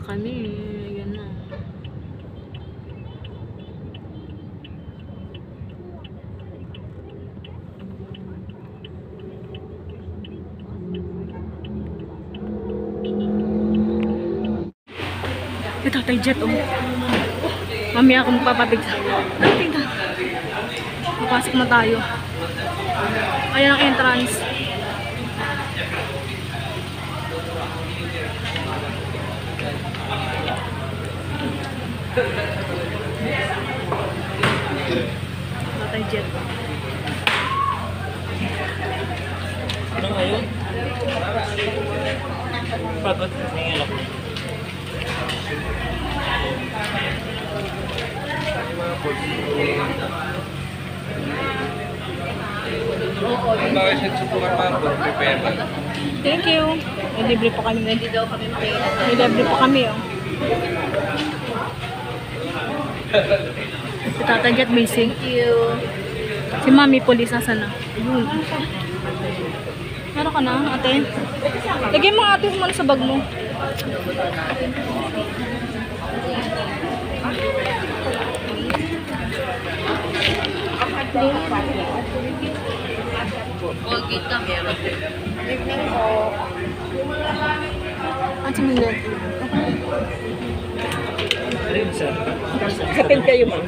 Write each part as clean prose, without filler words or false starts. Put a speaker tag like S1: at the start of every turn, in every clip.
S1: kami. Ayan na. Ito tayo jet oh. Mamaya akong papapigsa. Tingnan. Papasok na tayo. Ayan ang entrance. Tatay jet.
S2: Ano ngayon? Pagod. Nangilok.
S1: Thank you. May libre pa kami. May libre pa kami oh. Si Tata Jet missing. Thank you. Si Mami Police nasa na? Ayun. Meron ka na, ate? Lagay mo ate mo sa bag mo.
S3: Colgate ka meron.
S1: Evening po. Ang similar.
S3: Kapit kayo mo.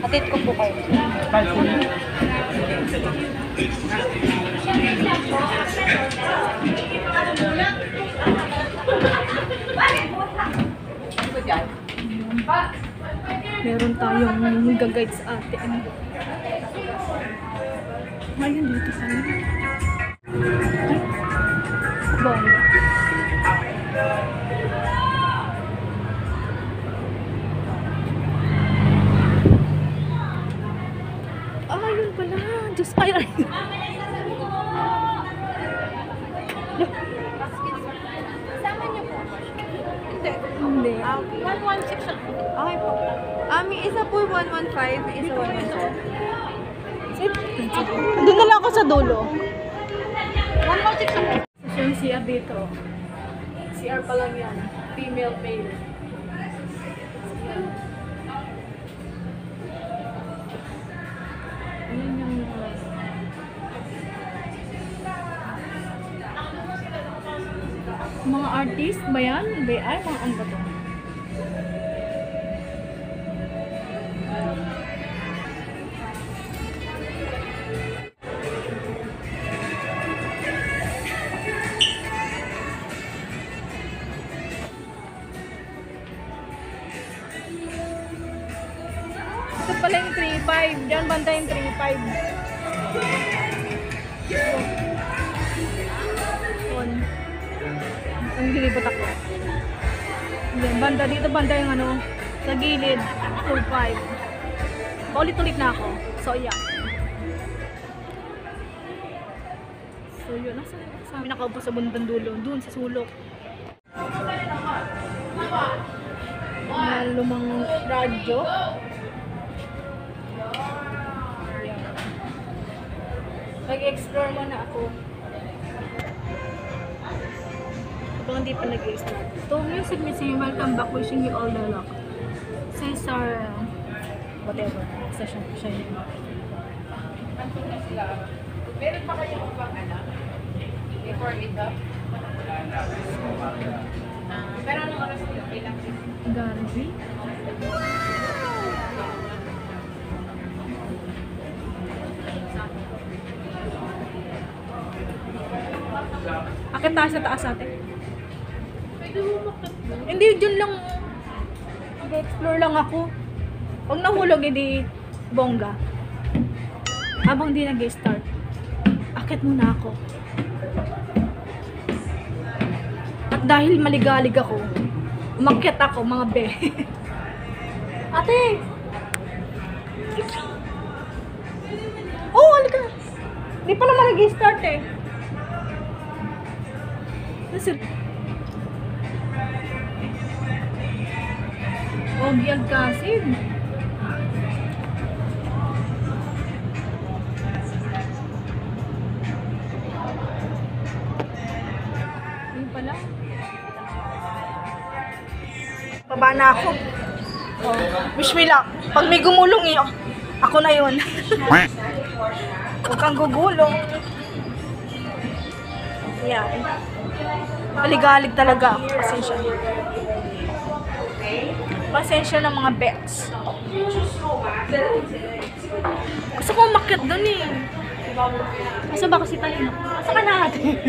S1: Atid ko po kayo. Meron tayong gag-guide sa ate. Ayun dito sa bong. Ayun pala. Diyos ay ay.
S3: Sama niyo po.
S1: Hindi.
S3: 116 siya. Okay po. Isa po 115, isa 112.
S1: Doon na lang ako sa dulo.
S3: 116 ako.
S1: Siya yung CR dito. CR pa lang yan. Female, male. Ayan yung mga artist ba yan? Ay, mga ano ba to? Ito pala yung 3.5. Diyan banda yung 3.5. Ang gilibot ako. Diyan, banda dito banda yung ano, sa gilid, 4.5. Paulit-ulit na ako. So, yeah. So, yun. Nasa kami nakaupo sa bundang dulo. Doon sa sulok. Mga lumang radyo. Nag-explore muna ako. Habang hindi pa nag-explore. To Music Museum, welcome back. Wishing you all the luck. Cesar, whatever. Session siya yun.
S3: Meron pa kayo bang anak? Before ito? Pero anong oras nyo? Ilang?
S1: Garvey. Akit taas sa taas ate.
S3: Pwede mo makatlo.
S1: Hindi, dyan lang. Mag-explore lang ako. Pag nahulog, hindi bongga. Habang di nag-start, akit muna ako. At dahil maligalig ako, umakyat ako, mga be. Ate! Oh, halika. Hindi pa naman nag-start eh. Nasir. Ogi Alcacid. Yun pala. Wala na ako. Oh, wish me luck. Pag may gumulong iyo, ako na yun. Huwag kang gugulong. Yan. Maligalig talaga ako. Pasensya. Pasensya ng mga bets. Gusto ko umakyat doon eh. Asa ba kasi tayo? Asa ka natin?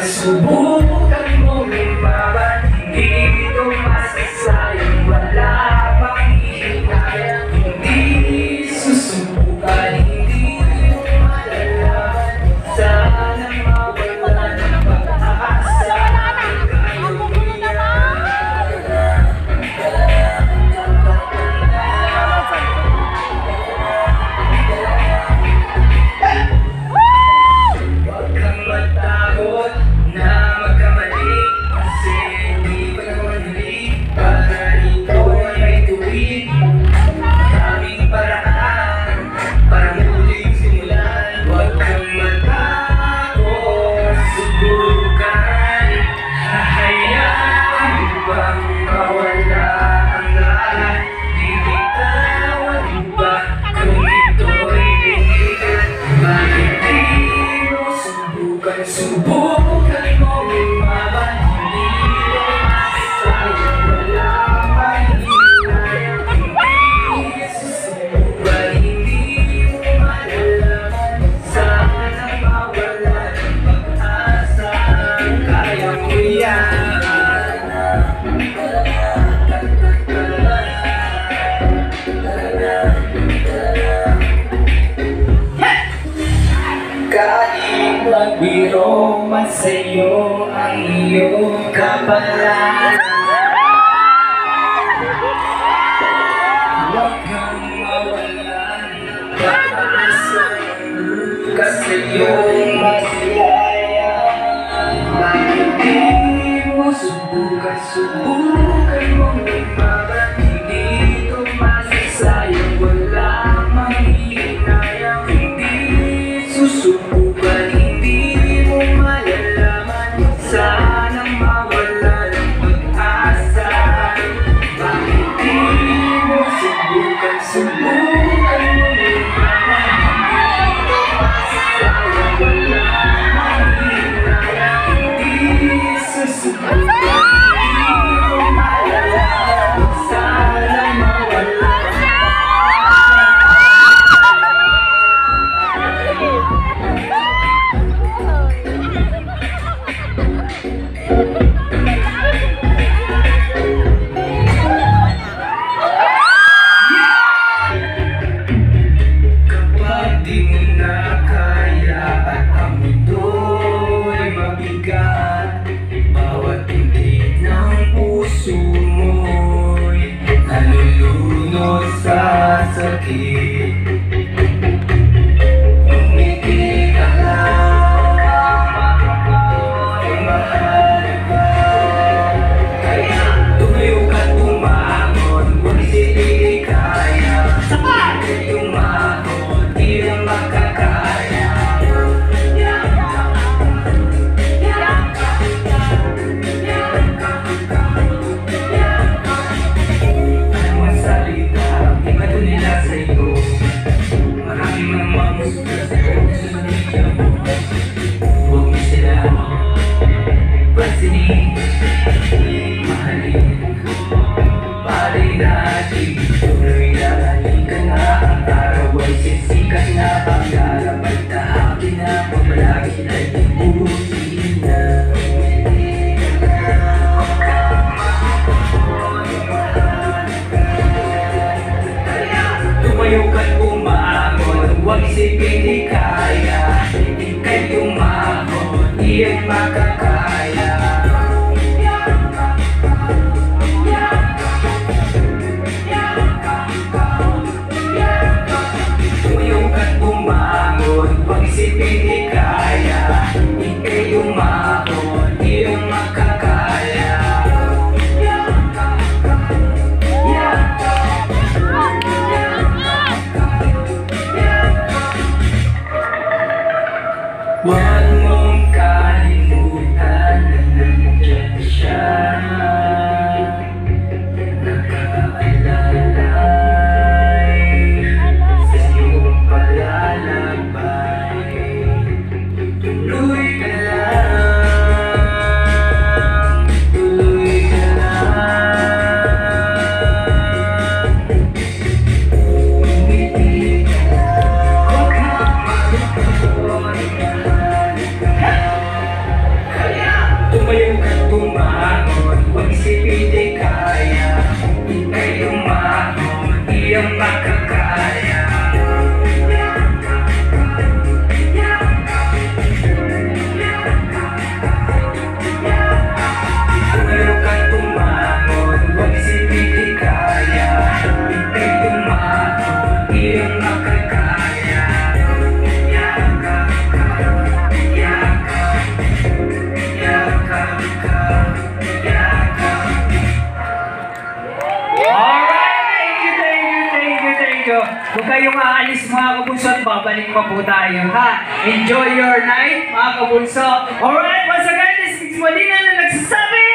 S4: Subukan mo lumaban, hindi ito masasayang, wala pang hihikayang. Hindi susubukan, hindi mo malalaman, sana mawala ng pag-asa. Huwag kang matakot na magkamali, kasi hindi pa naman huli para ito ay may tuwid. Daming paraan para muling simulan. Huwag kang matakot, subukan. Hahayaan mo bang mawala ang lahat? Bibitawan mo ba kung ito'y linigan? Bakit di mo subukan? Subukan mo lumaban, hindi mo masasayang, wala mahihinayan. Hindi susubukan, hindi mo malalaman, sana mawala ng pag-asa. Kaya mo yan. Kahit magbiro man sa'yo ang iyong kapalan, huwag kang mawalan ng pag-asa, kasi iyong masiyaya. Bakit di mo subukan, subukan mong lumaban, hindi ito masasayang, wala manghihinayang. Hindi susubukan, hindi mo malalaman, sana mawala ng pag-asa. Bakit di mo subukan, subukan mo lumaban, hindi ito masasayang, wala manghihinayang. Hindi susubukan, hindi mo malalaman, sana mawala. Kapag di mo na kaya at ang mundo'y mabigat, bawat tindig ng puso mo'y nalulunod sa sakit. Umiti ka lang, mahal ka. Kaya tumayo ka, tumangon, kung hindi kaya. Tumangon, di na makakaya. Ang mga salita, iba doon nila sa'yo. nakaalalay sa iyong paglalakbay. Tuloy ka lang, tuloy ka lang. Umiti ka lang, huwag kang malungkot, mahalin ka. Kaya tumayo ka tumangon, huwag isipin di kaya. Ika'y umahon, iyong makakaya. Tumayo ka tumangon, huwag isipin di kaya. Ika'y umahon, iyong makakaya. Yakap ka, yakap, yakap ka, yakap. Alright, thank you. Huwag kayong aalis mga kabunso at babalik pa po tayo, ha? Enjoy your night, mga kabunso. Alright, once again, this is Molina na nagsasabi,